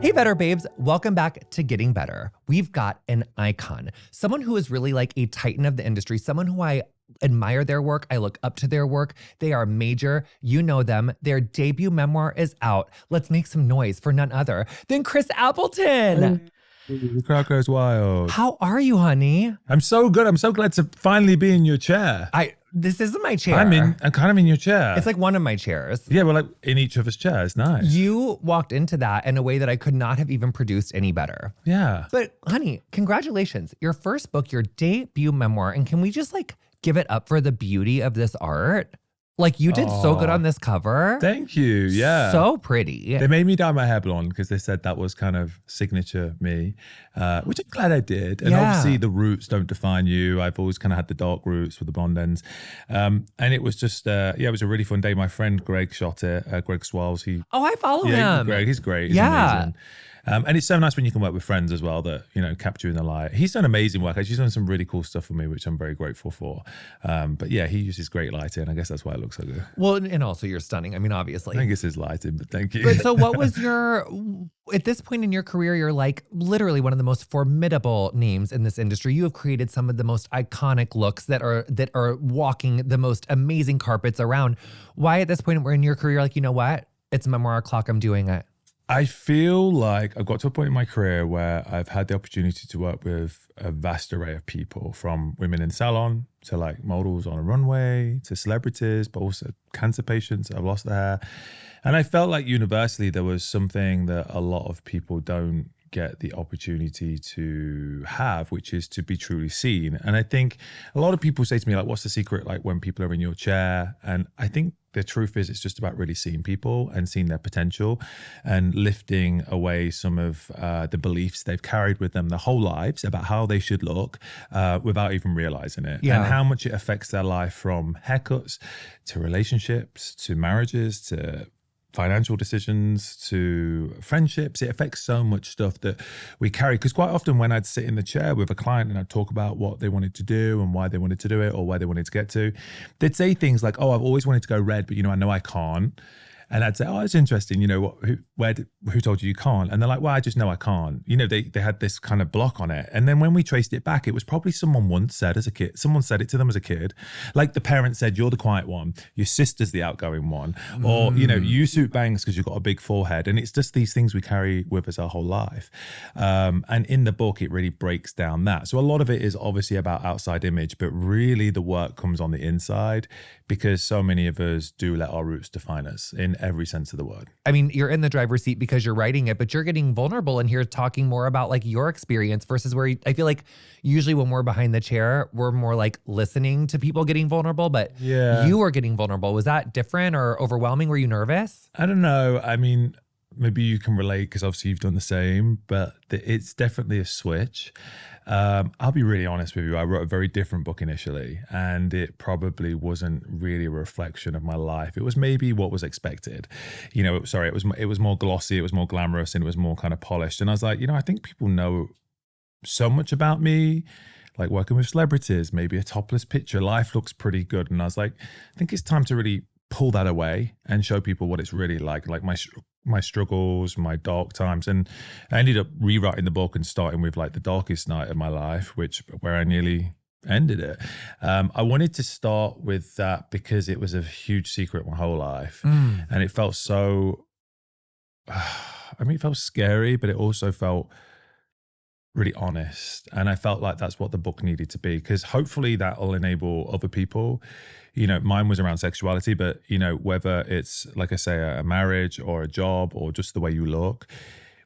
Hey, Better Babes. Welcome back to Getting Better. We've got an icon, someone who is really like a titan of the industry, someone who I admire their work. I look up to their work. They are major. You know them. Their debut memoir is out. Let's make some noise for none other than Chris Appleton. The crowd goes wild. How are you, honey? I'm so good. I'm so glad to finally be in your chair. This isn't my chair. I'm kind of in your chair. It's like one of my chairs. Yeah, we're like in each of us chairs. Nice. You walked into that in a way that I could not have even produced any better. Yeah. But honey, congratulations. Your first book, your debut memoir. And can we just like give it up for the beauty of this art? Like you did so good on this cover. Thank you. Yeah. So pretty. They made me dye my hair blonde because they said that was kind of signature me, which I'm glad I did. And obviously the roots don't define you. I've always kind of had the dark roots with the blonde ends. And it was just, it was a really fun day. My friend Greg shot it, Greg Swalls. I follow him. Greg, he's great. He's amazing. And it's so nice when you can work with friends as well that, you know, capture in the light. He's done amazing work. He's done some really cool stuff for me, which I'm very grateful for. But yeah, he uses great lighting. I guess that's why it looks so good. Well, and also you're stunning. I mean, obviously. I think it's his lighting, but thank you. But so what was at this point in your career, you're like literally one of the most formidable names in this industry. You have created some of the most iconic looks that are walking the most amazing carpets around. Why at this point in your career, like, you know what? It's memoir o'clock, I'm doing it. I feel like I've got to a point in my career where I've had the opportunity to work with a vast array of people, from women in salon to like models on a runway to celebrities, but also cancer patients that have lost their hair. And I felt like universally there was something that a lot of people don't get the opportunity to have, which is to be truly seen. And I think a lot of people say to me, like, what's the secret, like when people are in your chair? And I think the truth is it's just about really seeing people and seeing their potential and lifting away some of the beliefs they've carried with them their whole lives about how they should look without even realizing it. And how much it affects their life, from haircuts to relationships to marriages to financial decisions to friendships. It affects so much stuff that we carry. Because quite often when I'd sit in the chair with a client and I'd talk about what they wanted to do and why they wanted to do it or where they wanted to get to, they'd say things like, oh, I've always wanted to go red, but I know I can't. And I'd say, oh, it's interesting. Who told you can't? And they're like, well, I just know I can't. They had this kind of block on it. And then when we traced it back, it was probably someone once said as a kid, someone said it to them as a kid. Like the parent said, you're the quiet one. Your sister's the outgoing one. Or, you suit bangs because you've got a big forehead. And it's just these things we carry with us our whole life. And in the book, it really breaks down that. So a lot of it is obviously about outside image, but really the work comes on the inside, because so many of us do let our roots define us in every sense of the word. I mean, you're in the driver's seat because you're writing it, but you're getting vulnerable in here talking more about like your experience versus where I feel like usually when we're behind the chair, we're more like listening to people getting vulnerable, but you were getting vulnerable. Was that different or overwhelming? Were you nervous? I don't know. I mean, maybe you can relate because obviously you've done the same, but it's definitely a switch. I'll be really honest with you. I wrote a very different book initially, and it probably wasn't really a reflection of my life. It was maybe what was expected. It was more glossy, it was more glamorous, and it was more kind of polished. And I was like, I think people know so much about me, like working with celebrities, maybe a topless picture. Life looks pretty good. And I was like, I think it's time to really pull that away and show people what it's really like my struggles, my dark times. And I ended up rewriting the book and starting with like the darkest night of my life, where I nearly ended it. I wanted to start with that because it was a huge secret my whole life. And it felt so, it felt scary, but it also felt really honest. And I felt like that's what the book needed to be, because hopefully that will enable other people. Mine was around sexuality, but whether it's, like I say, a marriage or a job or just the way you look,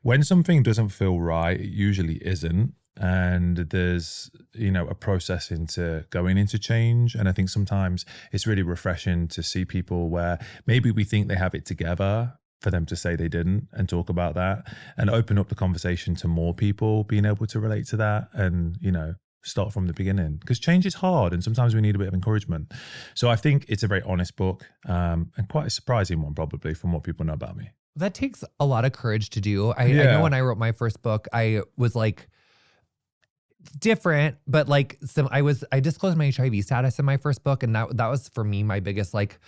when something doesn't feel right, it usually isn't. And there's, a process into going into change. And I think sometimes it's really refreshing to see people where maybe we think they have it together, for them to say they didn't and talk about that and open up the conversation to more people being able to relate to that and, start from the beginning, because change is hard and sometimes we need a bit of encouragement. So I think it's a very honest book and quite a surprising one probably from what people know about me. That takes a lot of courage to do. I know when I wrote my first book, I was like different, but like I disclosed my HIV status in my first book, and that was for me my biggest like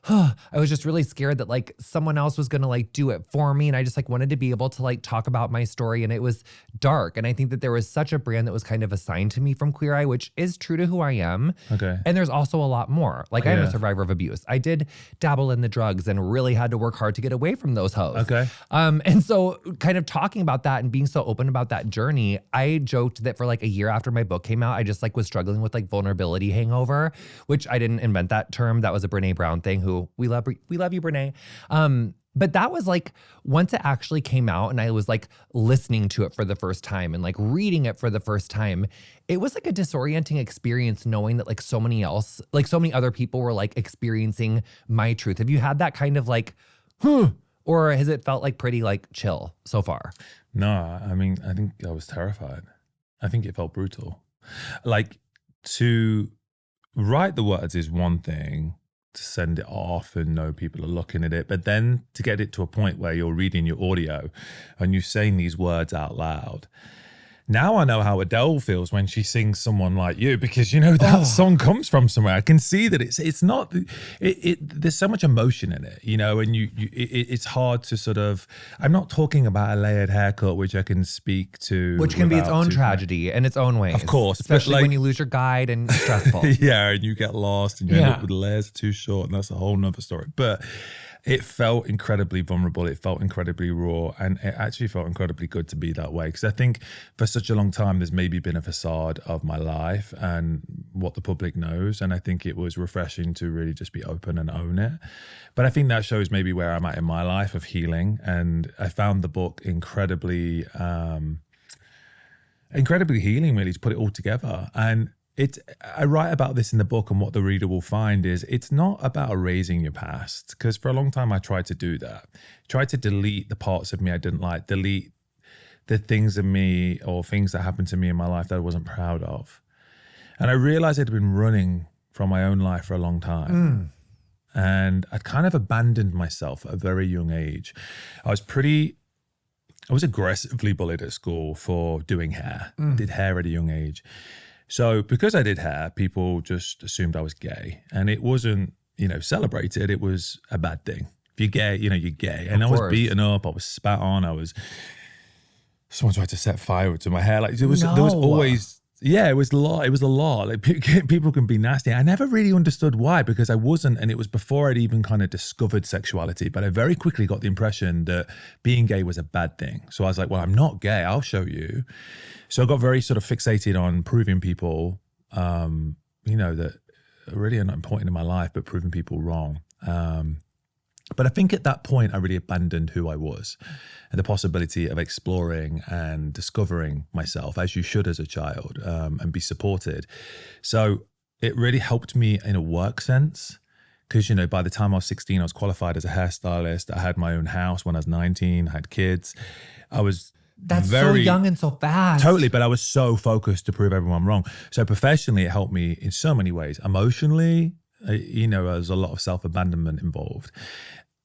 I was just really scared that like someone else was gonna like do it for me. And I just like wanted to be able to like talk about my story. And it was dark. And I think that there was such a brand that was kind of assigned to me from Queer Eye, which is true to who I am. Okay. And there's also a lot more. Like I'm a survivor of abuse. I did dabble in the drugs and really had to work hard to get away from those hoes. Okay. And so kind of talking about that and being so open about that journey, I joked that for like a year after my book came out, I just like was struggling with like vulnerability hangover, which I didn't invent that term. That was a Brene Brown thing, who we love you, Brene. But that was like, once it actually came out and I was like listening to it for the first time and like reading it for the first time, it was like a disorienting experience knowing that like so many other people were like experiencing my truth. Have you had that kind of like, or has it felt like pretty like chill so far? No, I mean, I think I was terrified. I think it felt brutal. Like, to write the words is one thing, to send it off and know people are looking at it, but then to get it to a point where you're reading your audio and you're saying these words out loud. Now I know how Adele feels when she sings Someone Like You, because you know that song comes from somewhere. I can see that it's not, there's so much emotion in it, you know, and it's hard to sort of, I'm not talking about a layered haircut, which I can speak to. Which can be its own tragedy in its own way. Of course. Especially like, when you lose your guide and it's stressful. Yeah, and you get lost and you end up with the layers too short, and that's a whole nother story. But it felt incredibly vulnerable. It felt incredibly raw, and it actually felt incredibly good to be that way. Because I think for such a long time, there's maybe been a facade of my life and what the public knows. And I think it was refreshing to really just be open and own it. But I think that shows maybe where I'm at in my life of healing. And I found the book incredibly healing, really, to put it all together. And I write about this in the book, and what the reader will find is it's not about erasing your past, because for a long time I tried to do that. Tried to delete the parts of me I didn't like, delete the things of me or things that happened to me in my life that I wasn't proud of. And I realized I'd been running from my own life for a long time. And I'd kind of abandoned myself at a very young age. I was aggressively bullied at school for doing hair. I did hair at a young age. So because I did hair, people just assumed I was gay, and it wasn't, celebrated. It was a bad thing. If you're gay, you're gay. And I was beaten up. I was spat on. Someone tried to set fire to my hair. Like there was always, it was a lot. Like people can be nasty. I never really understood why, because I wasn't, and it was before I'd even kind of discovered sexuality. But I very quickly got the impression that being gay was a bad thing. So I was like, well, I'm not gay. I'll show you. So I got very sort of fixated on proving people, that really are not important in my life, but proving people wrong. But I think at that point, I really abandoned who I was and the possibility of exploring and discovering myself, as you should as a child, and be supported. So it really helped me in a work sense, because, by the time I was 16, I was qualified as a hairstylist. I had my own house when I was 19, I had kids. That's so young and so fast. Totally, but I was so focused to prove everyone wrong. So professionally, it helped me in so many ways. Emotionally, there's a lot of self-abandonment involved.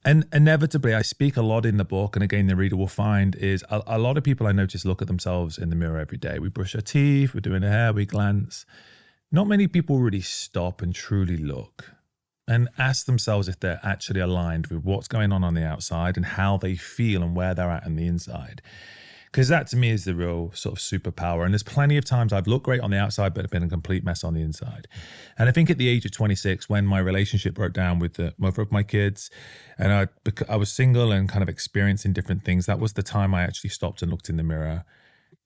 And inevitably, I speak a lot in the book, and again, the reader will find is a lot of people I notice look at themselves in the mirror every day. We brush our teeth, we're doing our hair, we glance. Not many people really stop and truly look and ask themselves if they're actually aligned with what's going on the outside and how they feel and where they're at on the inside. Because that to me is the real sort of superpower. And there's plenty of times I've looked great on the outside, but have been a complete mess on the inside. And I think at the age of 26, when my relationship broke down with the mother of my kids, and I was single and kind of experiencing different things, that was the time I actually stopped and looked in the mirror.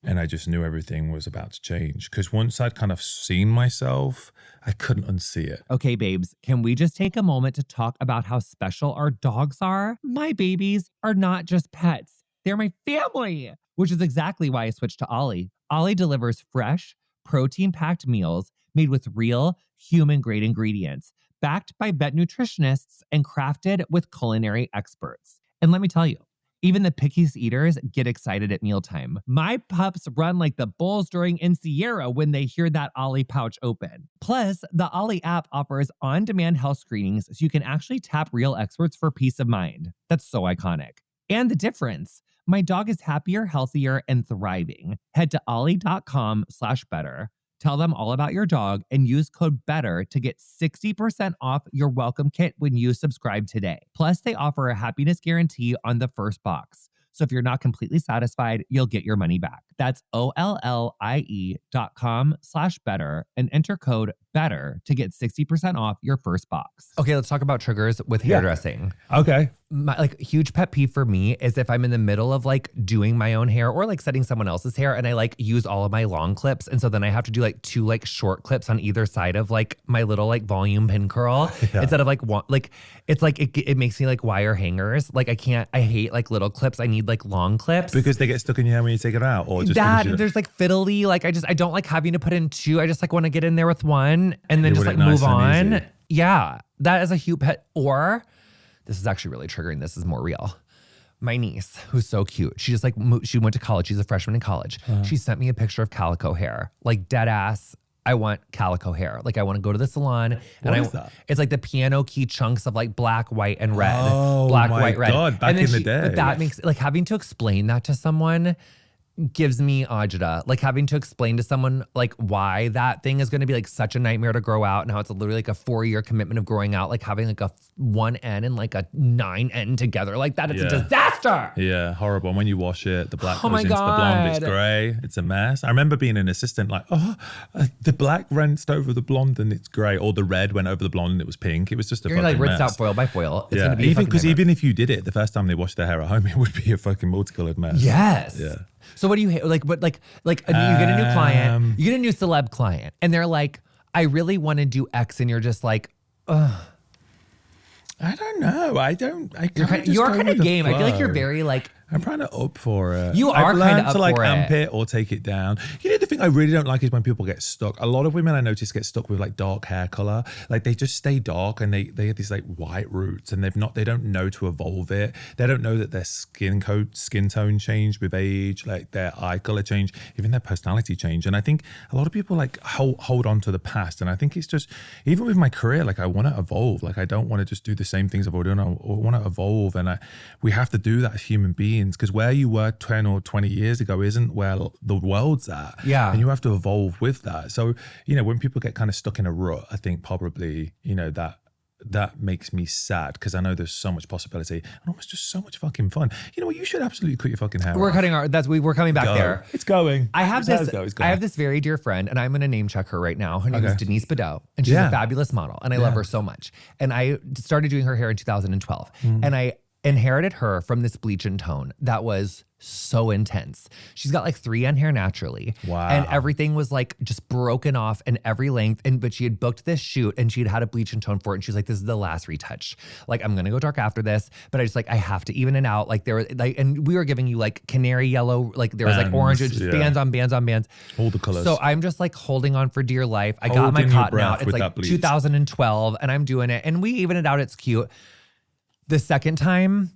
And I just knew everything was about to change. Because once I'd kind of seen myself, I couldn't unsee it. Okay, babes, can we just take a moment to talk about how special our dogs are? My babies are not just pets. They're my family, which is exactly why I switched to Ollie. Ollie delivers fresh, protein-packed meals made with real, human-grade ingredients, backed by vet nutritionists and crafted with culinary experts. And let me tell you, even the pickiest eaters get excited at mealtime. My pups run like the bulls during Sierra when they hear that Ollie pouch open. Plus, the Ollie app offers on-demand health screenings so you can actually tap real experts for peace of mind. That's so iconic. And the difference. My dog is happier, healthier, and thriving. Head to ollie.com/better. Tell them all about your dog and use code BETTER to get 60% off your welcome kit when you subscribe today. Plus, they offer a happiness guarantee on the first box. So if you're not completely satisfied, you'll get your money back. That's OLLIE.com/better and enter code BETTER to get 60% off your first box. Okay, let's talk about triggers with hairdressing. Okay. My like huge pet peeve for me is if I'm in the middle of like doing my own hair or like setting someone else's hair and I like use all of my long clips. And so then I have to do like 2 like short clips on either side of like my little like volume pin curl instead of like one, like it's like it makes me like wire hangers. Like I hate like little clips. I need like long clips. Because they get stuck in your hair when you take it out, or just that there's like fiddly. Like I don't like having to put in 2. I just like want to get in there with one and then just like move on. Yeah, that is a huge pet. Or this is actually really triggering. This is more real. My niece, who's so cute, she just like she went to college. She's a freshman in college. She sent me a picture of calico hair, like dead ass. I want calico hair. Like I want to go to the salon. What is that? It's like the piano key chunks of like black, white, and red. Oh, black, my white, red. God, back in the day. But that makes like having to explain that to someone gives me agita. Like having to explain to someone like why that thing is going to be like such a nightmare to grow out and how it's literally like a 4-year commitment of growing out, like having like a 1 end and like a 9 end together like that. It's a disaster. Yeah, horrible. And when you wash it, the black Oh goes my into the blonde, God. it's gray. It's a mess. I remember being an assistant like, the black rinsed over the blonde and it's gray, or the red went over the blonde and it was pink. It was just a You're fucking like rinsed mess. out foil by foil. It's Yeah, gonna be even because nightmare. even if you did it the first time they washed their hair at home, it would be a fucking multicolored mess. Yes. Yeah. So what do you hate? Like, what, like you get a new client, you get a new celeb client, and they're like, I really want to do X, and you're just like, ugh. I don't know. You're kind of game. I feel like you're very like, I'm kind of up for it. You are I've kinda learned up to like for amp it. it or take it down. You know, the thing I really don't like is when people get stuck. A lot of women I notice get stuck with like dark hair color. Like they just stay dark and they have these like white roots and they don't know to evolve it. They don't know that their skin tone changed with age, like their eye color changed, even their personality changed. And I think a lot of people like hold on to the past. And I think it's just, even with my career, like I want to evolve. Like I don't want to just do the same things I've already done. I want to evolve. And we have to do that as human beings, because where you were 10 or 20 years ago isn't where the world's at. Yeah. And you have to evolve with that. So, you know, when people get kind of stuck in a rut, I think probably, you know, that makes me sad, because I know there's so much possibility and almost just so much fucking fun. You know what? You should absolutely cut your fucking hair we're off. cutting our, we're coming back there. It's going. I have It's going. I have this very dear friend, and I'm going to name check her right now. Her name is Denise Bedeau, and she's a fabulous model, and I love her so much. And I started doing her hair in 2012, and I inherited her from this bleach and tone that was so intense. She's got like 3N hair naturally. Wow. And everything was like just broken off in every length. But she had booked this shoot and she had a bleach and tone for it. And she was like, this is the last retouch. Like, I'm gonna go dark after this, but I have to even it out. Like there was like, and we were giving you like canary yellow, like there was like orange, just bands on bands on bands. All the colors. So I'm just like holding on for dear life. I got my cotton out. It's like 2012 and I'm doing it. And we even it out. It's cute. The second time,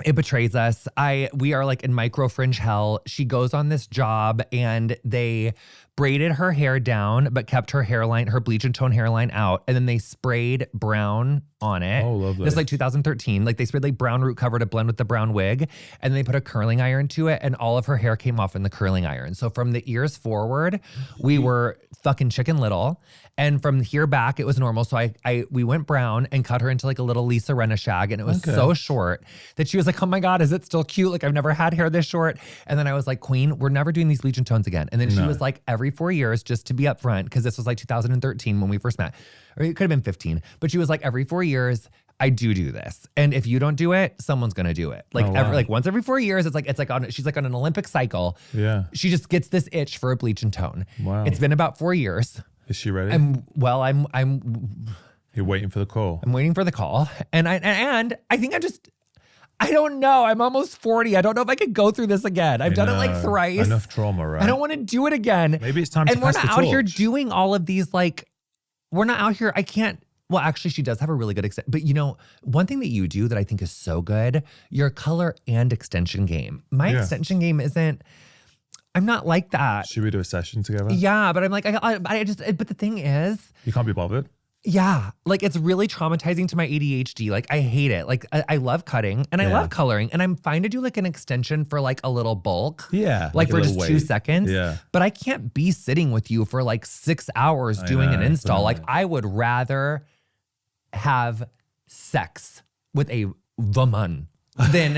it betrays us. We are like in micro fringe hell. She goes on this job and they braided her hair down, but kept her hairline, her bleach and tone hairline out. And then they sprayed brown on it. Oh, lovely. This is like 2013. Like they sprayed like brown root cover to blend with the brown wig. And then they put a curling iron to it and all of her hair came off in the curling iron. So from the ears forward, we were fucking Chicken Little. And from here back, it was normal. So we went brown and cut her into like a little Lisa Rinna shag. And it was so short that she was like, oh my God, is it still cute? Like I've never had hair this short. And then I was like, Queen, we're never doing these bleach and tones again. And then she was like, every 4 years, just to be upfront, because this was like 2013 when we first met, or it could have been 15. But she was like, every 4 years, I do this. And if you don't do it, someo's going to do it. Like once every 4 years, she's like on an Olympic cycle. Yeah. She just gets this itch for a bleach and tone. Wow. It's been about 4 years. Is she ready? You're waiting for the call. I'm waiting for the call. And I think I don't know. I'm almost 40. I don't know if I could go through this again. I've done it like thrice. Enough trauma, right? I don't want to do it again. Maybe it's time to pass the torch. And we're not out here doing all of these like, we're not out here. I can't. Well, actually, she does have a really good extent. But you know, one thing that you do that I think is so good, your color and extension game. My extension game isn't, I'm not like that. Should we do a session together? Yeah, but I'm like, I just, but the thing is. You can't be bothered. Yeah, like it's really traumatizing to my ADHD. Like I hate it. Like I love cutting and I love coloring and I'm fine to do like an extension for like a little bulk. Yeah. Like for just 2 weight. seconds. Yeah. But I can't be sitting with you for like 6 hours doing an install. Like I would rather have sex with a woman than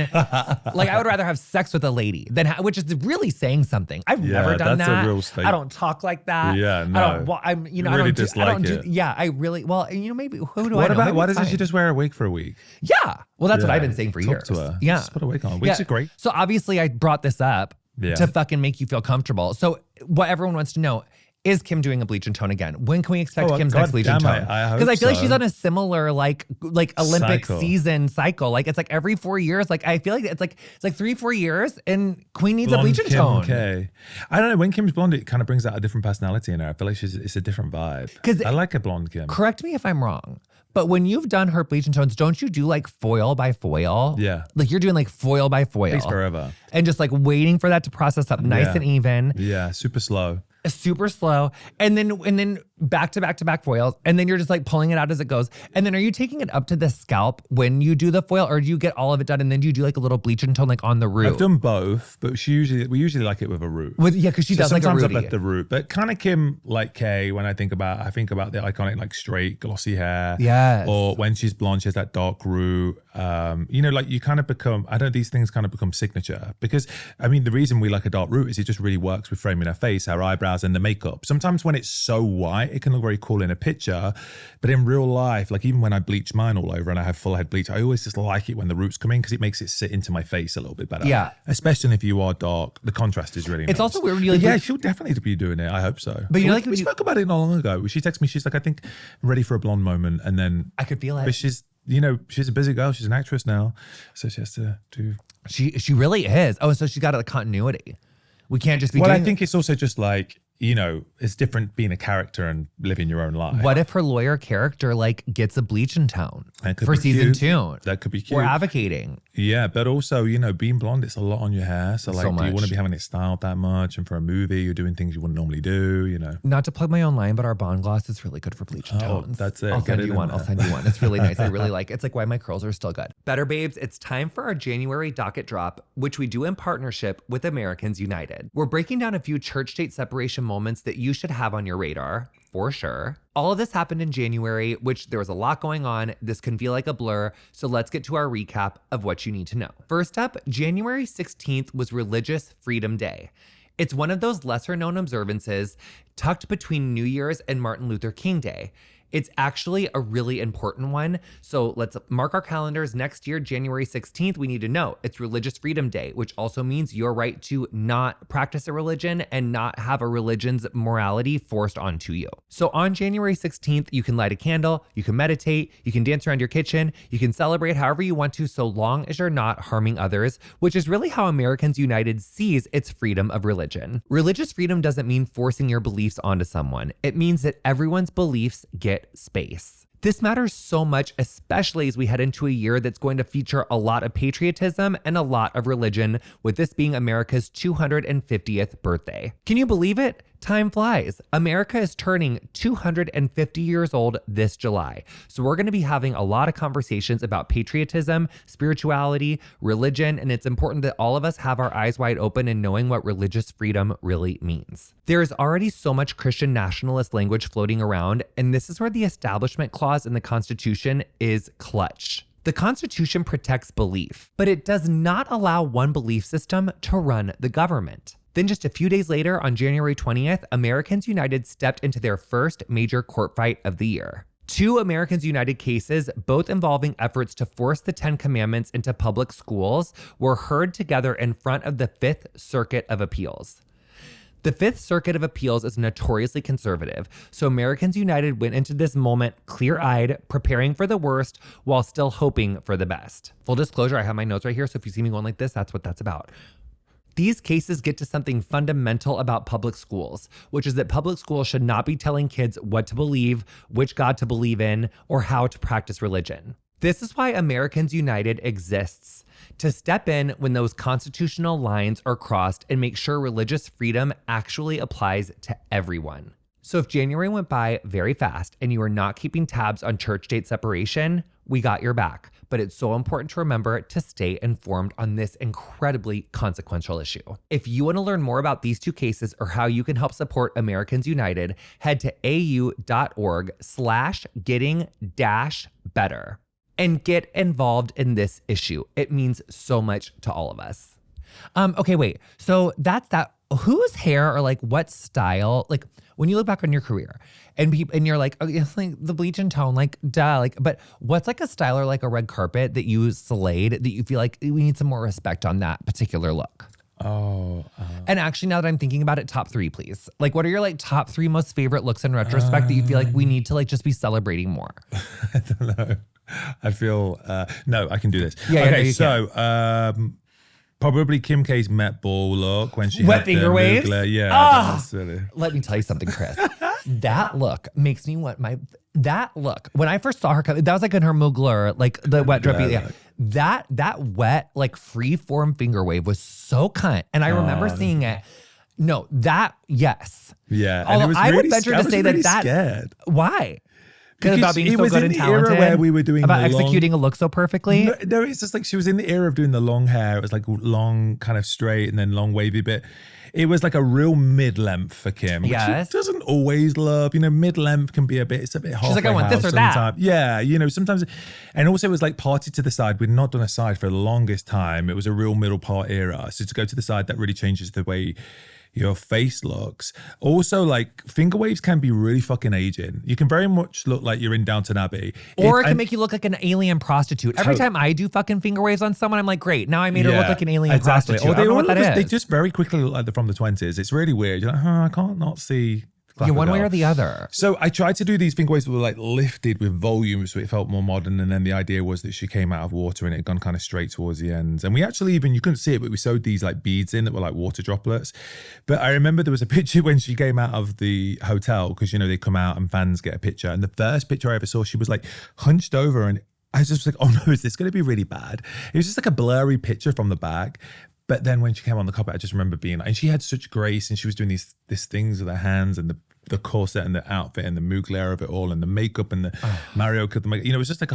like I would rather have sex with a lady than which is really saying something. I've never done that's that. A real statement. I don't talk like that. Yeah, no. I don't. Well, I'm. You know, you really I don't do. it. Yeah, I really. Well, you know, maybe who do what I know? About Maybe why it's doesn't she fine. just wear a wig for a week? Yeah. Well, that's what I've been saying for years. Talk to her. Yeah. Just put a wig on. Wigs are great. So obviously, I brought this up to fucking make you feel comfortable. So what everyone wants to know. Is Kim doing a bleach and tone again? When can we expect Kim's next bleach and tone? Because I feel like she's on a similar like Olympic season cycle. Like it's like every 4 years. Like I feel like it's like 3-4 years, and Queen needs Blonde a bleach and Kim tone. K. I don't know. When Kim's blonde, it kind of brings out a different personality in her. I feel like it's a different vibe. Because I like a blonde Kim. Correct me if I'm wrong. But when you've done her bleach and tones, don't you do like foil by foil? Yeah. Like you're doing like foil by foil. Takes forever. And just like waiting for that to process up nice and even. Yeah, super slow. Super slow. And then back to back to back foils. And then you're just like pulling it out as it goes. And then are you taking it up to the scalp when you do the foil, or do you get all of it done and then do you do like a little bleach and tone like on the root? I've done both, but we usually like it with a root. Because she does like a root. Sometimes I left the root, but kind of Kim like Kay. When I think about the iconic like straight glossy hair. Yes. Or when she's blonde, she has that dark root. You know, like you kind of become. I don't know. These things kind of become signature because I mean the reason we like a dark root is it just really works with framing her face, her eyebrows, and the makeup. Sometimes when it's so white, it can look very cool in a picture, but in real life, like even when I bleach mine all over and I have full head bleach, I always just like it when the roots come in because it makes it sit into my face a little bit better. Yeah. Especially if you are dark, the contrast is really nice. It's also weird when you like, yeah, she'll definitely be doing it. I hope so. But you know, like we spoke about it not long ago. She texted me, she's like, I think I'm ready for a blonde moment, and then I could feel it. But she's a busy girl. She's an actress now, so she has to do. She really is. Oh, so she's got a continuity. We can't just be. Well, I think it's also just like. It's different being a character and living your own life. What if her lawyer character like gets a bleach and tone for season 2? That could be cute. We're advocating. Yeah, but also, being blonde, it's a lot on your hair. So like, do you want to be having it styled that much? And for a movie, you're doing things you wouldn't normally do, Not to plug my own line, but our Bond gloss is really good for bleach and tones. That's it. I'll send you one. It's really nice. I really like it. It's like why my curls are still good. Better babes, it's time for our January docket drop, which we do in partnership with Americans United. We're breaking down a few church-state separation moments that you should have on your radar, for sure. All of this happened in January, which there was a lot going on. This can feel like a blur, so let's get to our recap of what you need to know. First up, January 16th was Religious Freedom Day. It's one of those lesser known observances tucked between New Year's and Martin Luther King Day. It's actually a really important one. So let's mark our calendars next year, January 16th. We need to know it's Religious Freedom Day, which also means your right to not practice a religion and not have a religion's morality forced onto you. So on January 16th, you can light a candle, you can meditate, you can dance around your kitchen, you can celebrate however you want to, so long as you're not harming others, which is really how Americans United sees its freedom of religion. Religious freedom doesn't mean forcing your beliefs onto someone. It means that everyone's beliefs get space. This matters so much, especially as we head into a year that's going to feature a lot of patriotism and a lot of religion, with this being America's 250th birthday. Can you believe it? Time flies. America is turning 250 years old this July. So we're going to be having a lot of conversations about patriotism, spirituality, religion, and it's important that all of us have our eyes wide open in knowing what religious freedom really means. There is already so much Christian nationalist language floating around, and this is where the Establishment Clause in the Constitution is clutch. The Constitution protects belief, but it does not allow one belief system to run the government. Then just a few days later, on January 20th, Americans United stepped into their first major court fight of the year. 2 Americans United cases, both involving efforts to force the 10 Commandments into public schools, were heard together in front of the Fifth Circuit of Appeals. The Fifth Circuit of Appeals is notoriously conservative, so Americans United went into this moment clear-eyed, preparing for the worst while still hoping for the best. Full disclosure, I have my notes right here, so if you see me going like this, that's what that's about. These cases get to something fundamental about public schools, which is that public schools should not be telling kids what to believe, which God to believe in, or how to practice religion. This is why Americans United exists, to step in when those constitutional lines are crossed and make sure religious freedom actually applies to everyone. So if January went by very fast and you are not keeping tabs on church date separation, we got your back. But it's so important to remember to stay informed on this incredibly consequential issue. If you want to learn more about these two cases or how you can help support Americans United, head to au.org/getting-better and get involved in this issue. It means so much to all of us. Okay, wait. So that's that. Whose hair or like what style, like when you look back on your career and you're like, oh, it's like the bleach and tone, like duh, like, but what's like a style or like a red carpet that you slayed that you feel like we need some more respect on that particular look? And actually, now that I'm thinking about it, top 3, please. Like, what are your like top 3 most favorite looks in retrospect that you feel like we need to like just be celebrating more? I don't know. I feel, no, I can do this. Yeah, okay, yeah, so, probably Kim K's Met Ball look when she Wet had finger the waves? Mugler. Yeah, Ah! silly. Let me tell you something, Chris. That look makes me want that look. When I first saw her come, that was like in her Mugler, like the wet drippy. Yeah. That wet, like free form finger wave was so cunt. And I remember seeing it. No, yes. Yeah. Although I would venture to say really that. Scared. Why? Because about being it so was good in and the talented. era where we were doing about the executing a look so perfectly. No, it's just like she was in the era of doing the long hair. It was like long, kind of straight, and then long wavy bit. It was like a real mid-length for Kim, which she doesn't always love. You know, mid-length can be it's a bit halfway. She's like, I want this or sometimes. that. Yeah, you know, sometimes. And also it was like parted to the side. We'd not done a side for the longest time. It was a real middle part era. So to go to the side, that really changes the way your face looks. Also, like finger waves can be really fucking aging. You can very much look like you're in Downton Abbey. Or it can make you look like an alien prostitute. Every time I do fucking finger waves on someone, I'm like, great, now I made her look like an alien prostitute. Or I don't know what that is. They just very quickly look like they're from the 20s. It's really weird. You're like, I can't not see. Yeah, one way or the other. So I tried to do these finger waves that were like lifted with volume so it felt more modern. And then the idea was that she came out of water and it had gone kind of straight towards the ends. And we actually you couldn't see it, but we sewed these like beads in that were like water droplets. But I remember there was a picture when she came out of the hotel because, you know, they come out and fans get a picture. And the first picture I ever saw, she was like hunched over and I was just like, oh no, is this going to be really bad? It was just like a blurry picture from the back. But then when she came on the carpet, I just remember being like, and she had such grace and she was doing these things with her hands and the corset and the outfit and the Mugler of it all and the makeup and the Mario cut the makeup. You know, it was just like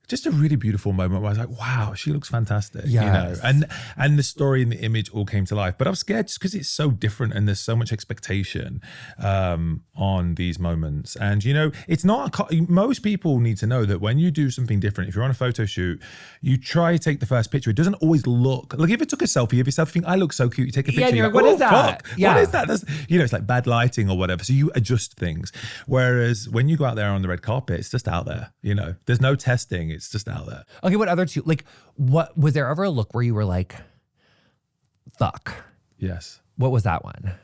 just a really beautiful moment where I was like, wow, she looks fantastic. Yes. You know, and the story and the image all came to life. But I was scared just because it's so different and there's so much expectation on these moments. And, you know, it's not, most people need to know that when you do something different, if you're on a photo shoot, you try to take the first picture. It doesn't always look, like if you took a selfie of yourself, you think, I look so cute. You take a picture, you're like, what is that? Fuck? Yeah. What is that? That's, you know, it's like bad lighting or whatever. So you adjust things. Whereas when you go out there on the red carpet, it's just out there, you know, there's no testing. It's just out there. Okay, what other two? Like, what was there ever a look where you were like, fuck? Yes. What was that one?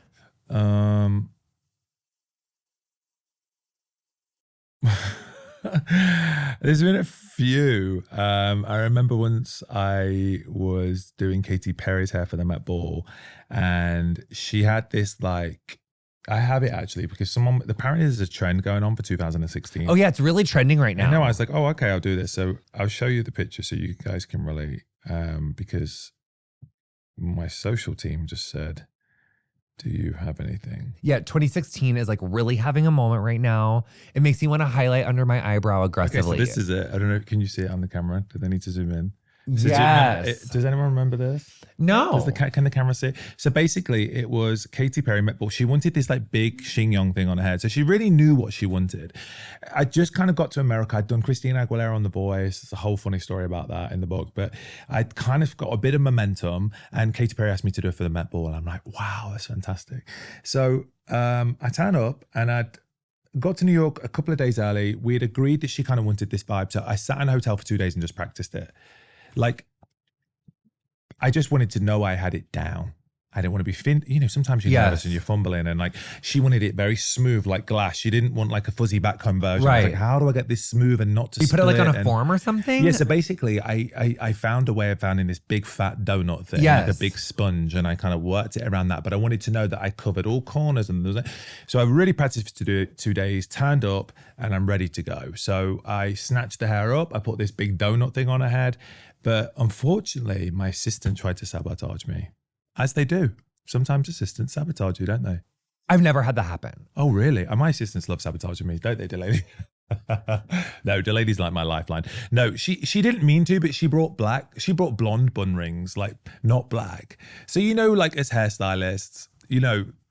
There's been a few. I remember once I was doing Katy Perry's hair for the Met Ball, and she had this like. I have it actually because apparently there's a trend going on for 2016. Oh yeah, it's really trending right now. I know. I was like, oh, okay, I'll do this. So I'll show you the picture so you guys can relate. Because my social team just said, do you have anything? Yeah, 2016 is like really having a moment right now. It makes me want to highlight under my eyebrow aggressively. Okay, so this is it. I don't know. Can you see it on the camera? Do they need to zoom in? So yes. Does anyone remember this? No. Can the camera see it? So basically it was Katy Perry Met Ball. She wanted this like big chignon thing on her head. So she really knew what she wanted. I just kind of got to America. I'd done Christina Aguilera on The Voice. There's a whole funny story about that in the book. But I'd kind of got a bit of momentum and Katy Perry asked me to do it for the Met Ball. And I'm like, wow, that's fantastic. So I turn up and I'd got to New York a couple of days early. We had agreed that she kind of wanted this vibe. So I sat in a hotel for 2 days and just practiced it. Like, I just wanted to know I had it down. I didn't want to be you know, sometimes you're nervous and you're fumbling and like, she wanted it very smooth, like glass. She didn't want like a fuzzy back home version. Right. I was like, how do I get this smooth and not to You split? put it like on a form or something? Yeah, so basically I found a way of finding this big fat donut thing, yes. like a big sponge, and I kind of worked it around that. But I wanted to know that I covered all corners so I really practiced to do it 2 days, turned up, and I'm ready to go. So I snatched the hair up, I put this big donut thing on her head. But unfortunately, my assistant tried to sabotage me, as they do. Sometimes assistants sabotage you, don't they? I've never had that happen. Oh, really? My assistants love sabotaging me, don't they, Delaney? No, Delaney's like my lifeline. No, she didn't mean to, but she brought blonde bun rings, like not black. So, like as hairstylists,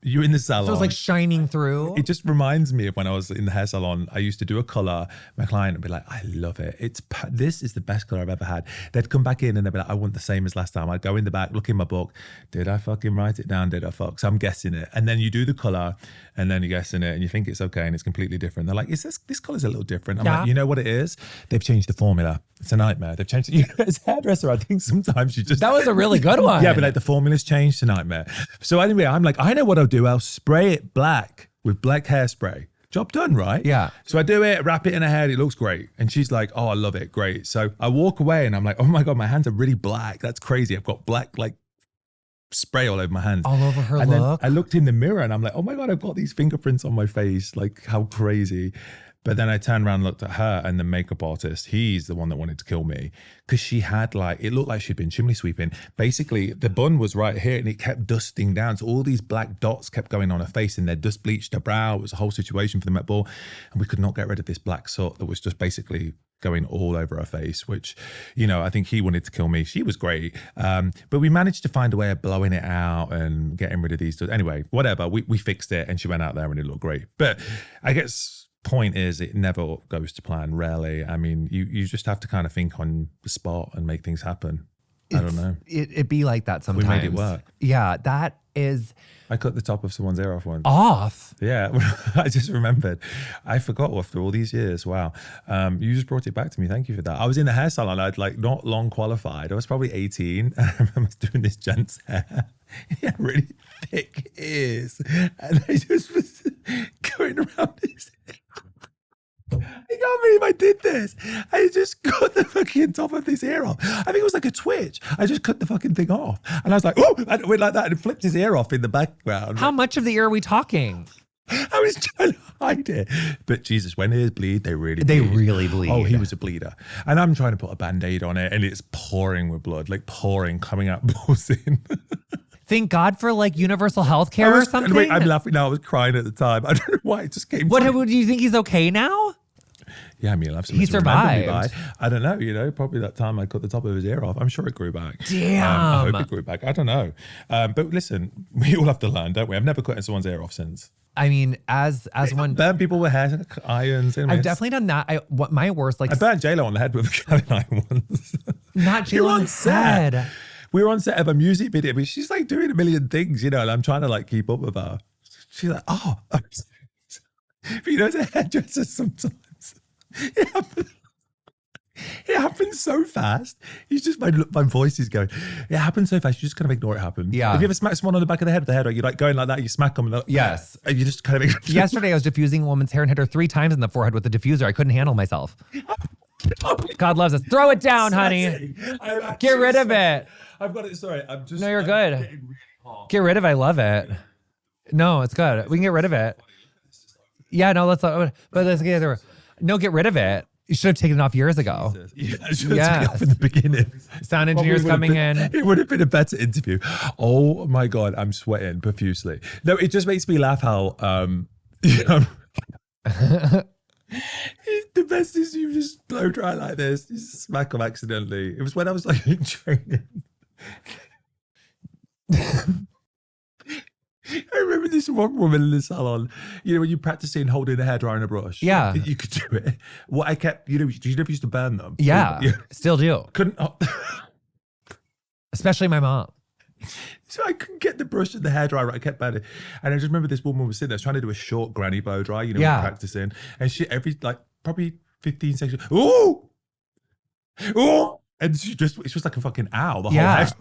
you're in the salon. So it's like shining through. It just reminds me of when I was in the hair salon. I used to do a color. My client would be like, I love it. This is the best color I've ever had. They'd come back in and they'd be like, I want the same as last time. I'd go in the back, look in my book. Did I fucking write it down? Did I fuck? So I'm guessing it. And then you do the color and then you're guessing it and you think it's okay and it's completely different. They're like, this color's a little different. I'm like, you know what it is? They've changed the formula. It's a nightmare. They've changed it. As a hairdresser, I think sometimes you just... That was a really good one. Yeah, but like the formula's changed, it's a nightmare. So anyway, I'm like, I know what I'll do. I'll spray it black with black hairspray. Job done, right? Yeah. So I do it, wrap it in her hair. It looks great. And she's like, oh, I love it. Great. So I walk away and I'm like, oh my God, my hands are really black. That's crazy. I've got black, like, spray all over my hands. All over her and look. Then I looked in the mirror and I'm like, oh my God, I've got these fingerprints on my face. Like, how crazy. But then I turned around and looked at her and the makeup artist, he's the one that wanted to kill me because she had it looked like she'd been chimney sweeping. Basically, the bun was right here and it kept dusting down. So all these black dots kept going on her face and they'd dust bleached her brow. It was a whole situation for the Met Ball. And we could not get rid of this black soot that was just basically going all over her face, which, I think he wanted to kill me. She was great. But we managed to find a way of blowing it out and getting rid of these. Anyway, whatever, we fixed it and she went out there and it looked great. But I guess... point is it never goes to plan, rarely. I mean, you just have to kind of think on the spot and make things happen. I don't know. It'd be like that sometimes. We made it work. Yeah, that is... I cut the top of someone's ear off once. Off? Yeah, I just remembered. I forgot after all these years. Wow. You just brought it back to me. Thank you for that. I was in the hair salon. I'd not long qualified. I was probably 18. I remember doing this gent's hair. He had really thick ears. And I just was going around his hair. I can't believe I did this. I just cut the fucking top of this ear off. I think it was like a twitch. I just cut the fucking thing off. And I was like, oh, I went like that and flipped his ear off in the background. How much of the ear are we talking? I was trying to hide it. But Jesus, when ears bleed, they really bleed. Oh, he was a bleeder. And I'm trying to put a Band-Aid on it and it's pouring with blood, like pouring, coming out, buzzing. Thank God for universal health care or something. Wait, I'm laughing now. I was crying at the time. I don't know why it just came. What do you think he's okay now? Yeah, I mean, I'll have he survived. I don't know. Probably that time I cut the top of his ear off. I'm sure it grew back. Damn. I hope it grew back. I don't know. But listen, we all have to learn, don't we? I've never cut someone's ear off since. I mean, as one burn people with hair irons. I've definitely done that. What my worst I burned J-Lo on the head with a curling iron once. Not J-Lo on the head. We were on set of a music video, but she's doing a million things, and I'm trying to keep up with her. She's like, oh, but as a hairdresser sometimes it happens so fast. You just my voice is going. It happens so fast. You just kind of ignore it happen. Yeah. Have you ever smacked someone on the back of the head with the hair? Or you going like that? You smack them. Yes. And you just kind of. Yesterday, I was diffusing a woman's hair and hit her 3 times in the forehead with the diffuser. I couldn't handle myself. God loves us. Throw it down, honey. Get rid of it. I've got it. Sorry, I'm just. No, you're good. Really get rid of it. I love it. No, it's good. We can get rid of it. Yeah, no, let's get there. No, get rid of it. You should have taken it off years ago. Yeah, I should have taken it off in the beginning. Sound engineers coming in. It would have been a better interview. Oh my God, I'm sweating profusely. No, it just makes me laugh how the best is you just blow dry like this. You just smack them accidentally. It was when I was in training. I remember this one woman in the salon, when you're practicing holding a hairdryer and a brush. Yeah. You could do it. What I kept, you never used to burn them. Yeah. Still do. Couldn't. Especially my mom. So I couldn't get the brush and the hairdryer right. I kept burning. And I just remember this woman was sitting there trying to do a short granny blow dry, practicing. And she, probably 15 seconds, ooh! And it was like a fucking owl. The whole head.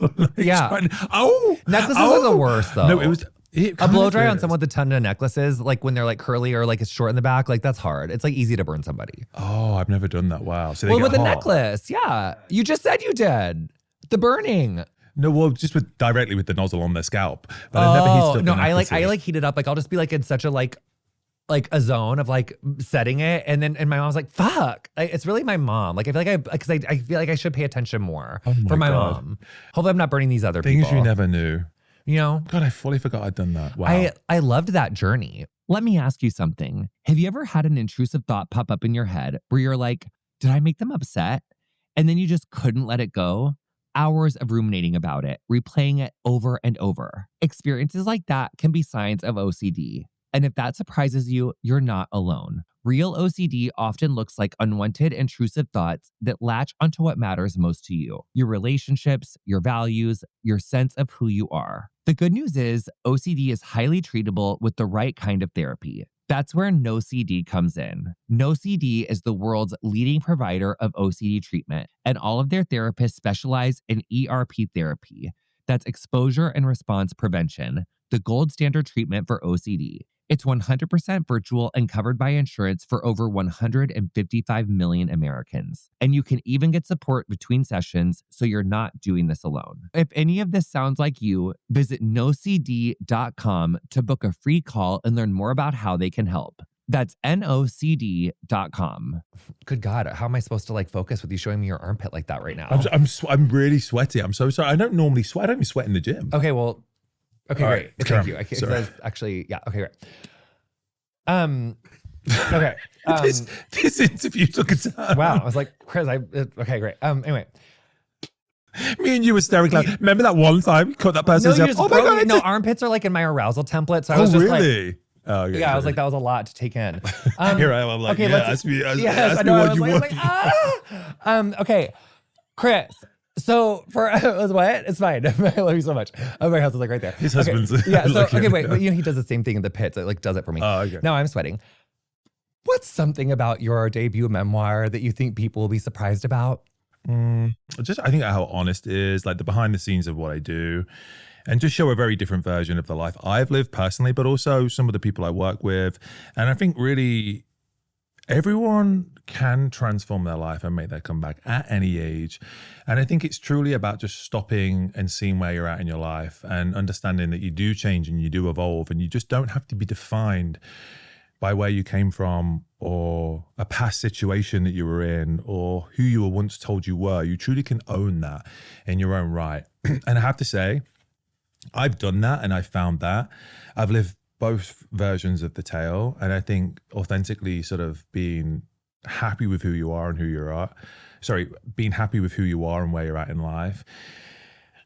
Necklaces are the worst, though. No, it was. A blow dry on someone with a ton of necklaces, when they're curly or it's short in the back, that's hard. It's easy to burn somebody. Oh, I've never done that. Wow. So with the necklace, yeah. You just said you did. The burning. No, well, just directly with the nozzle on their scalp. But I've never heated up the necklaces. I heat it up. I'll just be in such a a zone of setting it, and my mom's like, "Fuck!" It's really my mom. I feel I feel like I should pay attention more for my mom. Hopefully, I'm not burning these other things people. you never knew. You know? God, I fully forgot I'd done that. Wow. I loved that journey. Let me ask you something. Have you ever had an intrusive thought pop up in your head where you're like, did I make them upset? And then you just couldn't let it go? Hours of ruminating about it, replaying it over and over. Experiences like that can be signs of OCD. And if that surprises you, you're not alone. Real OCD often looks like unwanted, intrusive thoughts that latch onto what matters most to you, your relationships, your values, your sense of who you are. The good news is OCD is highly treatable with the right kind of therapy. That's where NOCD comes in. NOCD is the world's leading provider of OCD treatment, and all of their therapists specialize in ERP therapy. That's exposure and response prevention, the gold standard treatment for OCD. It's 100% virtual and covered by insurance for over 155 million Americans. And you can even get support between sessions, so you're not doing this alone. If any of this sounds like you, visit NOCD.com to book a free call and learn more about how they can help. That's NOCD.com. Good God, how am I supposed to like focus with you showing me your armpit like that right now? I'm really sweaty. I'm so sorry. I don't normally sweat. I don't even sweat in the gym. Okay, well, okay, all great. right, Thank you. That's actually, yeah, okay, great. Okay. This interview took a turn. Wow, I was like, Chris, okay, great. Anyway. Me and you were staring like, remember that one time you caught that person's no, oh my God, no, armpits are like in my arousal template. So I was just really? like, Oh, okay, yeah, I was like, that was a lot to take in. Here I am. I'm like, okay, yeah, ask me what you want. Okay, Chris. So for what? It's fine. I love you so much. Oh, my house is like right there. His husband's. Yeah. So okay, wait. But, he does the same thing in the pits. It like does it for me. Oh, okay. Now I'm sweating. What's something about your debut memoir that you think people will be surprised about? Just I think how honest it is, like the behind the scenes of what I do, and just show a very different version of the life I've lived personally, but also some of the people I work with. And I think really everyone can transform their life and make their comeback at any age. And I think it's truly about just stopping and seeing where you're at in your life and understanding that you do change and you do evolve, and you just don't have to be defined by where you came from or a past situation that you were in or who you were once told you were. You truly can own that in your own right. And I have to say, I've done that and I found that. I've lived both versions of the tale. And I think authentically sort of being happy with who you are and being happy with who you are and where you're at in life.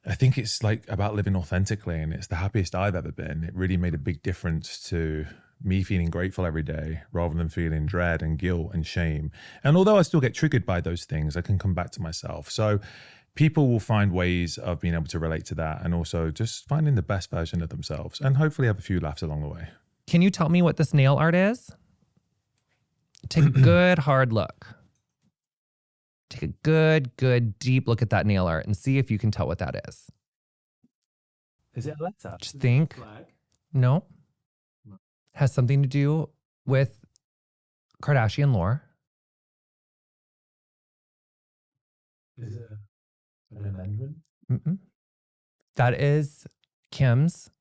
I think it's like about living authentically, and it's the happiest I've ever been. It really made a big difference to me feeling grateful every day rather than feeling dread and guilt and shame. And although I still get triggered by those things, I can come back to myself. So people will find ways of being able to relate to that, and also just finding the best version of themselves, and hopefully have a few laughs along the way. Can you tell me what this nail art is? Take a good hard look. Take a good deep look at that nail art and see if you can tell what that is. Is it a letter? Just think. No. Has something to do with Kardashian lore. Is it an amendment? Mm-mm. That is Kim's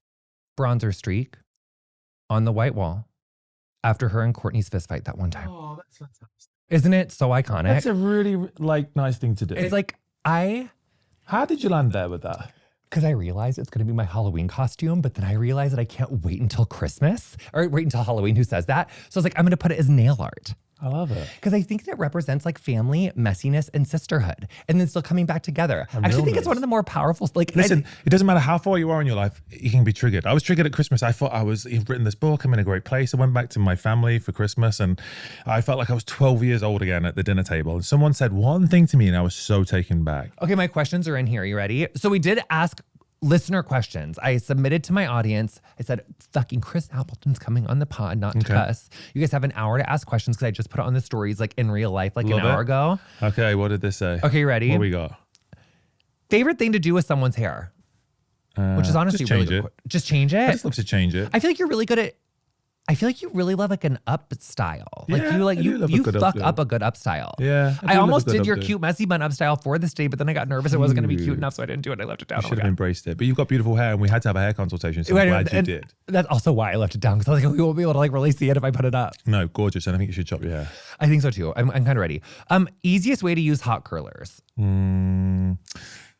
bronzer streak on the white wall after her and Kourtney's fist fight that one time. Oh, that's fantastic. Isn't it so iconic? That's a really nice thing to do. It's like How did you land there with that? Because I realized it's going to be my Halloween costume, but then I realized that I can't wait until Christmas or wait until Halloween. Who says that? So I was like, I'm going to put it as nail art. I love it. Because I think that represents like family, messiness, and sisterhood, and then still coming back together. I actually think it's one of the more powerful. Like, listen, it doesn't matter how far you are in your life, you can be triggered. I was triggered at Christmas. I thought you've written this book. I'm in a great place. I went back to my family for Christmas, and I felt like I was 12 years old again at the dinner table. And someone said one thing to me, and I was so taken back. Okay, my questions are in here. You ready? So we did ask listener questions. I submitted to my audience. I said, fucking Chris Appleton's coming on the pod, not to cuss. You guys have an hour to ask questions because I just put it on the stories like in real life, like an hour ago. Okay, what did they say? Okay, you ready? What we got? Favorite thing to do with someone's hair? Which is honestly just change really good. Just change it? I just love to change it. I feel like you're really good at, I feel like you really love like an up style. Like Yeah, you fuck up a good up style. Yeah. I almost did your cute messy bun up style for this day, but then I got nervous it wasn't going to be cute Ooh. enough, so I didn't do it. I left it down. You should have embraced it. But you've got beautiful hair, and we had to have a hair consultation, so I'm glad you did. That's also why I left it down, because I was like, we won't be able to like really see it if I put it up. No, gorgeous. And I think you should chop your hair. I think so too. I'm kind of ready. Easiest way to use hot curlers.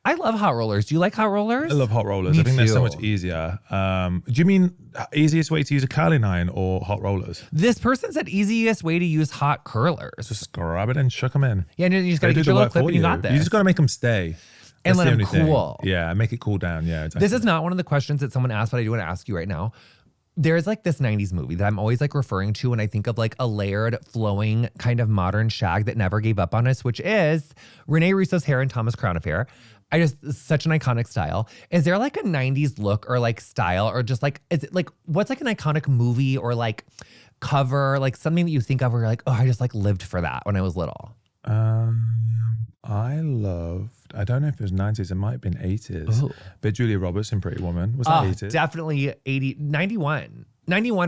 I love hot rollers. Do you like hot rollers? I love hot rollers. Me I think they're so too. much easier. Do you mean easiest way to use a curling iron or hot rollers? This person said easiest way to use hot curlers. Just grab it and chuck them in. Yeah, and you just got They to do get the your little work clip for and you got this. You just got to make them stay. And That's let the 'em only thing. cool. Yeah, make it cool down. Yeah, exactly. This is not one of the questions that someone asked, but I do want to ask you right now. There's like this 90s movie that I'm always like referring to when I think of like a layered, flowing kind of modern shag that never gave up on us, which is Rene Russo's Hair and Thomas Crown Affair. Such an iconic style. Is there like a 90s look or like style or just like, is it like, what's like an iconic movie or like cover, like something that you think of where you're like, oh, I just like lived for that when I was little? I loved, I don't know if it was 90s, it might have been 80s, Ooh. but Julia Roberts in Pretty Woman. Was that 80s? Definitely 91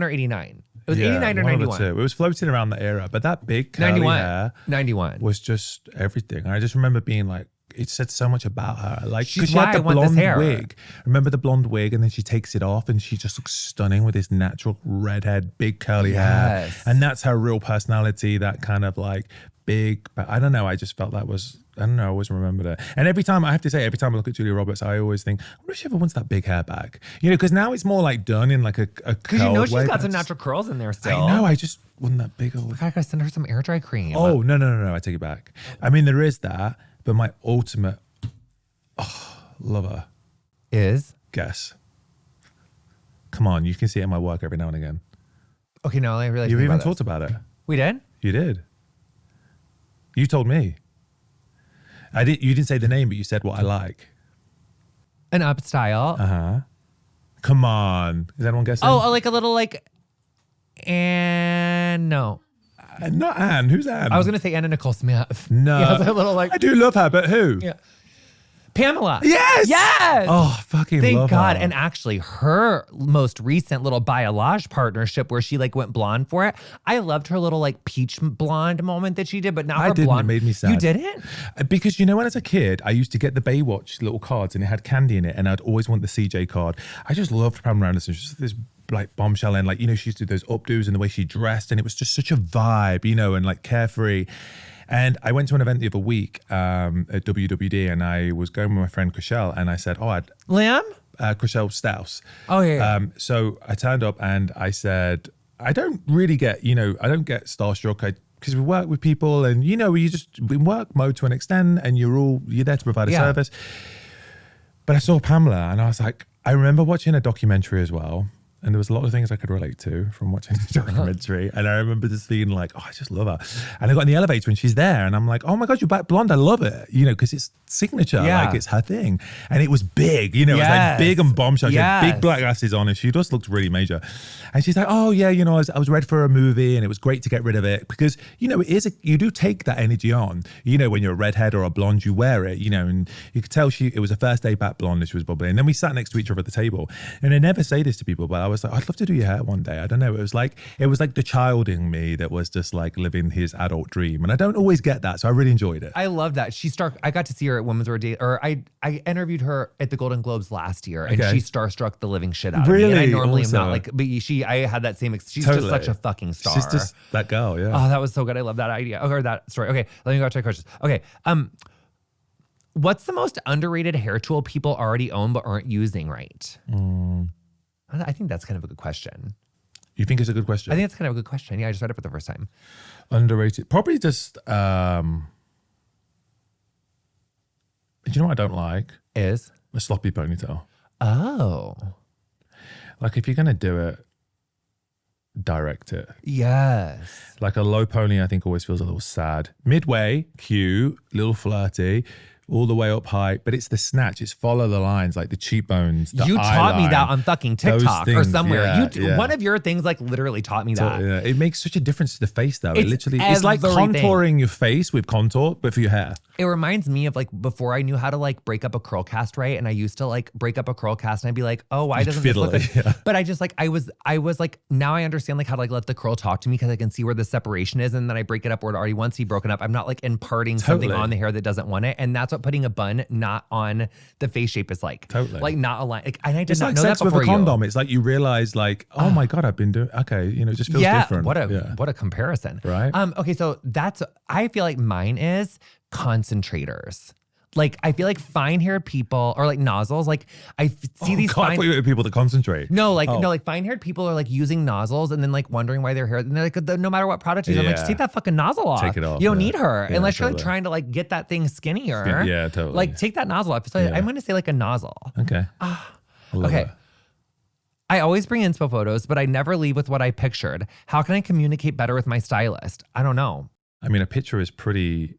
or 89. It was Yeah, 89 or one of the 91. two. It was floating around that era, but that big curly 91. hair 91. was just everything. I just remember being like, it said so much about her. Like, She's because she why had the I want this blonde hair. wig. Remember the blonde wig, and then she takes it off, and she just looks stunning with this natural redhead, big curly hair. Yes. And that's her real personality. That kind of like big. But I don't know. I just felt that was. I don't know. I always remembered it. And every time I have to say, every time I look at Julia Roberts, I always think, I wonder if she ever wants that big hair back. You know, because now it's more like done in like a Because you know curled she's way, got but some it's- natural curls in there still. I know. I just wasn't that big. Old. I gotta send her some air dry cream. Oh, no. I take it back. I mean, there is that, but my ultimate lover, Is? guess. Come on, you can see it in my work every now and again. Okay, now I realize You've even about talked this. about it. We did? You did. You told me. You didn't say the name, but you said what I like. An up style. Come on. Is anyone guessing? Oh, like a little like, and no. Not Anne. Who's Anne? I was gonna say Anna Nicole Smith. No. Yeah, it's a little like I do love her, but who? yeah. Pamela. Yes. Yes. Oh, fucking Thank love God. her. And actually, her most recent little Biolage partnership where she like went blonde for it, I loved her little like peach blonde moment that she did, but now I her didn't. blonde. It made me sad. You didn't? Because you know, when as a kid, I used to get the Baywatch little cards and it had candy in it, and I'd always want the CJ card. I just loved Pamela Anderson. She's just this like bombshell, and like, you know, she used to do those updos and the way she dressed, and it was just such a vibe, you know, and like carefree. And I went to an event the other week at WWD, and I was going with my friend Chriselle, and I said, Liam? Chriselle Staus. Oh, yeah. So I turned up and I said, I don't really get, you know, I don't get starstruck. Because we work with people, and you know, you just in work mode to an extent, and you're there to provide a service. But I saw Pamela, and I was like, I remember watching a documentary as well. And there was a lot of things I could relate to from watching the documentary. And I remember just being like, oh, I just love her. And I got in the elevator and she's there. And I'm like, oh my God, you're back blonde. I love it. You know, because it's signature. Yeah. Like, it's her thing. And it was big. You know, it was like big and bombshell. She had big black glasses on and she just looked really major. And she's like, oh yeah, you know, I was ready for a movie and it was great to get rid of it. Because, you know, you do take that energy on. You know, when you're a redhead or a blonde, you wear it, you know. And you could tell it was a first day back blonde and she was bubbly. And then we sat next to each other at the table. And I never say this to people, but I was like, I'd love to do your hair one day. I don't know. It was like the child in me that was just like living his adult dream. And I don't always get that. So I really enjoyed it. I love that. I got to see her at Women's Wear Day, or I interviewed her at the Golden Globes last year, and she starstruck the living shit out of me. And I normally am not like, but I had that same, she's just such a fucking star. She's just that girl, yeah. Oh, that was so good. I love that idea. Or that story. Okay, let me go to my questions. Okay. What's the most underrated hair tool people already own but aren't using right? I think that's kind of a good question. You think it's a good question? I think it's kind of a good question. Yeah, I just read it for the first time. Underrated. Probably just, do you know what I don't like? Is? A sloppy ponytail. Oh. Like, if you're going to do it, direct it. Yes. Like a low pony, I think always feels a little sad. Midway, cute, little flirty, all the way up high, but it's the snatch. It's follow the lines, like the cheekbones. The you taught me eyeline, that on fucking TikTok or things, somewhere. yeah. One of your things like literally taught me that. Yeah. It makes such a difference to the face, though. It's It's like everything. contouring your face with contour, but for your hair. It reminds me of like before I knew how to like break up a curl cast right, and I used to like break up a curl cast and I'd be like, oh, why doesn't this look fiddle like? it, yeah. But I just like I was like, now I understand like how to like let the curl talk to me because I can see where the separation is, and then I break it up where it already wants to be broken up. I'm not like imparting something Totally. on the hair that doesn't want it, and that's what putting a bun not on the face shape is like. Totally. Like not aligned. Like, and I did It's not like know sex that with before a condom. It's like you realize, like, oh my God, I've been doing, okay, you know, it just feels different. What a comparison. Right. Okay, so I feel like mine is concentrators. Like, I feel like fine-haired people or like nozzles, like see these God, I thought you were people to concentrate. No, like fine-haired people are like using nozzles and then like wondering why their hair, and they're like, no matter what product you use, I'm like, just take that fucking nozzle off. Take it off. You don't need her. Yeah, Unless you're totally. like trying to like get that thing skinnier. Yeah, totally. Like take that nozzle off. So I'm going to say like a nozzle. Okay. Okay. I always bring inspo photos, but I never leave with what I pictured. How can I communicate better with my stylist? I don't know. I mean, a picture is pretty,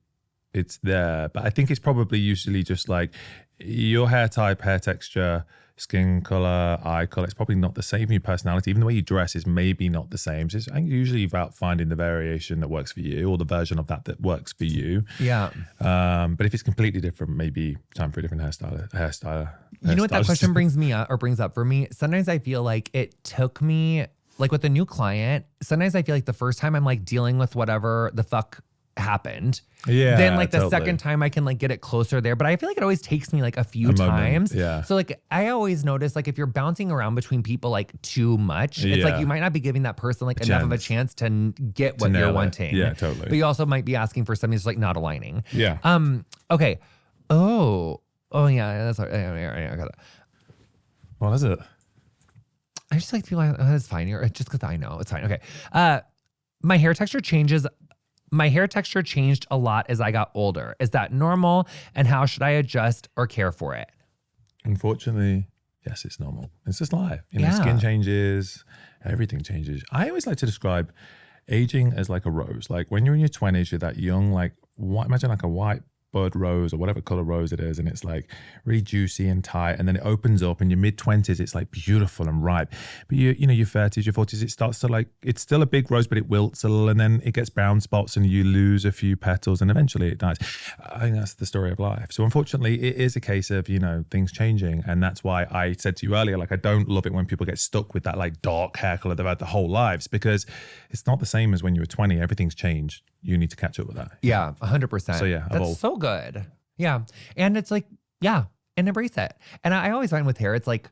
it's there, but I think it's probably usually just like your hair type, hair texture, skin color, eye color. It's probably not the same. Your personality, even the way you dress is maybe not the same. So it's usually about finding the variation that works for you or the version of that works for you. Yeah. But if it's completely different, maybe time for a different hairstyle. You know what that question brings up for me? Sometimes I feel like it took me, like with a new client, sometimes I feel like the first time I'm like dealing with whatever the fuck happened. Yeah. Then like the totally. second time I can like get it closer there. But I feel like it always takes me like a few times. Yeah. So like I always notice like if you're bouncing around between people like too much, it's like you might not be giving that person like enough of a chance to get what you're wanting. Yeah, totally. But you also might be asking for something that's like not aligning. Yeah. Okay. Oh yeah. That's I got it. What is it? I just like to feel like it's fine here. Just because I know it's fine. Okay. My hair texture changed a lot as I got older. Is that normal? And how should I adjust or care for it? Unfortunately, yes, it's normal. It's just life. You know, skin changes, everything changes. I always like to describe aging as like a rose. Like when you're in your 20s, you're that young, like imagine like a white bud rose or whatever color rose it is, and it's like really juicy and tight, and then it opens up in your mid-20s, it's like beautiful and ripe. But you know, your 30s, your 40s, it starts to like, it's still a big rose, but it wilts a little, and then it gets brown spots and you lose a few petals and eventually it dies. I think that's the story of life. So unfortunately, it is a case of, you know, things changing. And that's why I said to you earlier, like, I don't love it when people get stuck with that like dark hair color they've had their whole lives, because it's not the same as when you were 20. Everything's changed. You need to catch up with that. Yeah, 100%. So yeah, that's so good. Yeah. And it's like, yeah, and embrace it. And I always find with hair, it's like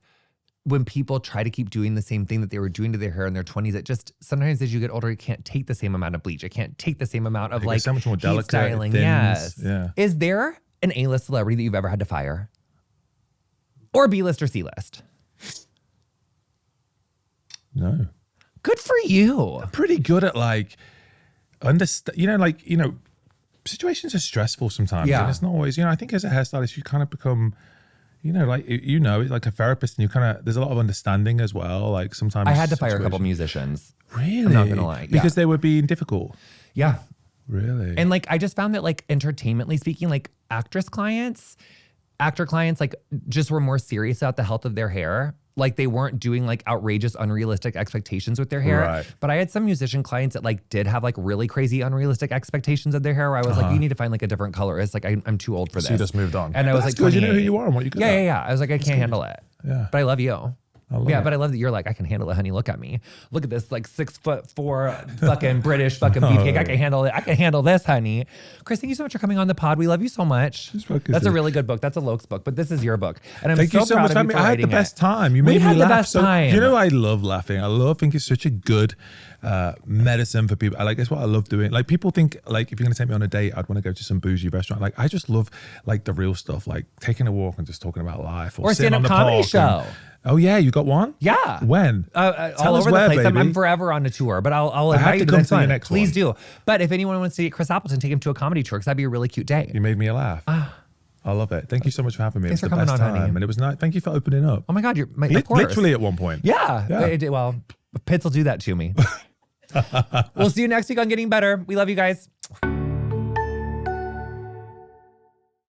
when people try to keep doing the same thing that they were doing to their hair in their 20s, it just, sometimes as you get older, you can't take the same amount of bleach. It can't take the same amount of like so much more heat delicate, styling. thins. Yes. Yeah. Is there an A-list celebrity that you've ever had to fire? Or B-list or C-list? No. Good for you. Pretty good at like, situations are stressful sometimes. Yeah. And it's not always, I think as a hairstylist, you kind of become, like a therapist, and you kind of, there's a lot of understanding as well. Like sometimes I had to fire a couple musicians. Really? I'm not gonna lie. Because they were being difficult. Yeah. Really? And like, I just found that like entertainmentally speaking, like actor clients, like just were more serious about the health of their hair. Like they weren't doing like outrageous, unrealistic expectations with their hair. Right. But I had some musician clients that like did have like really crazy, unrealistic expectations of their hair, where I was like, you need to find like a different color. It's like, I'm too old for this. So you just moved on. And I was like, good. You know who 28. you are and what you good Yeah, at. yeah, yeah. I was like, I can't handle it. Yeah. But I love you. I love Yeah, it. but I love that you're like, I can handle it, honey. Look at me. Look at this like 6'4" fucking British fucking beefcake. I can handle it. I can handle this, honey. Chris, thank you so much for coming on the pod. We love you so much. That's a really good book. That's a Lokes book, but this is your book. And I'm Thank you so proud much of for you having me. for I had the writing best it. time. You We made me had the laugh. best time. You know, I love laughing. I think it's such a good medicine for people. Like, it's what I love doing. Like, people think, like, if you're going to take me on a date, I'd want to go to some bougie restaurant. Like, I just love, like, the real stuff, like taking a walk and just talking about life. Or sitting on stand-up the comedy park show. Oh, yeah, you got one? Yeah. When? All over the place. I'm forever on a tour, but I'll have invite to you to come the next to your one. next Please one. do. But if anyone wants to get Chris Appleton, take him to a comedy tour, because that'd be a really cute day. You made me laugh. I love it. Thank you so much for having me. Thanks It was for the coming best on, honey. time. And it was nice. Thank you for opening up. Oh my God, of course. Literally at one point. Yeah. Well, Pitts will do that to me. We'll see you next week on Getting Better. We love you guys.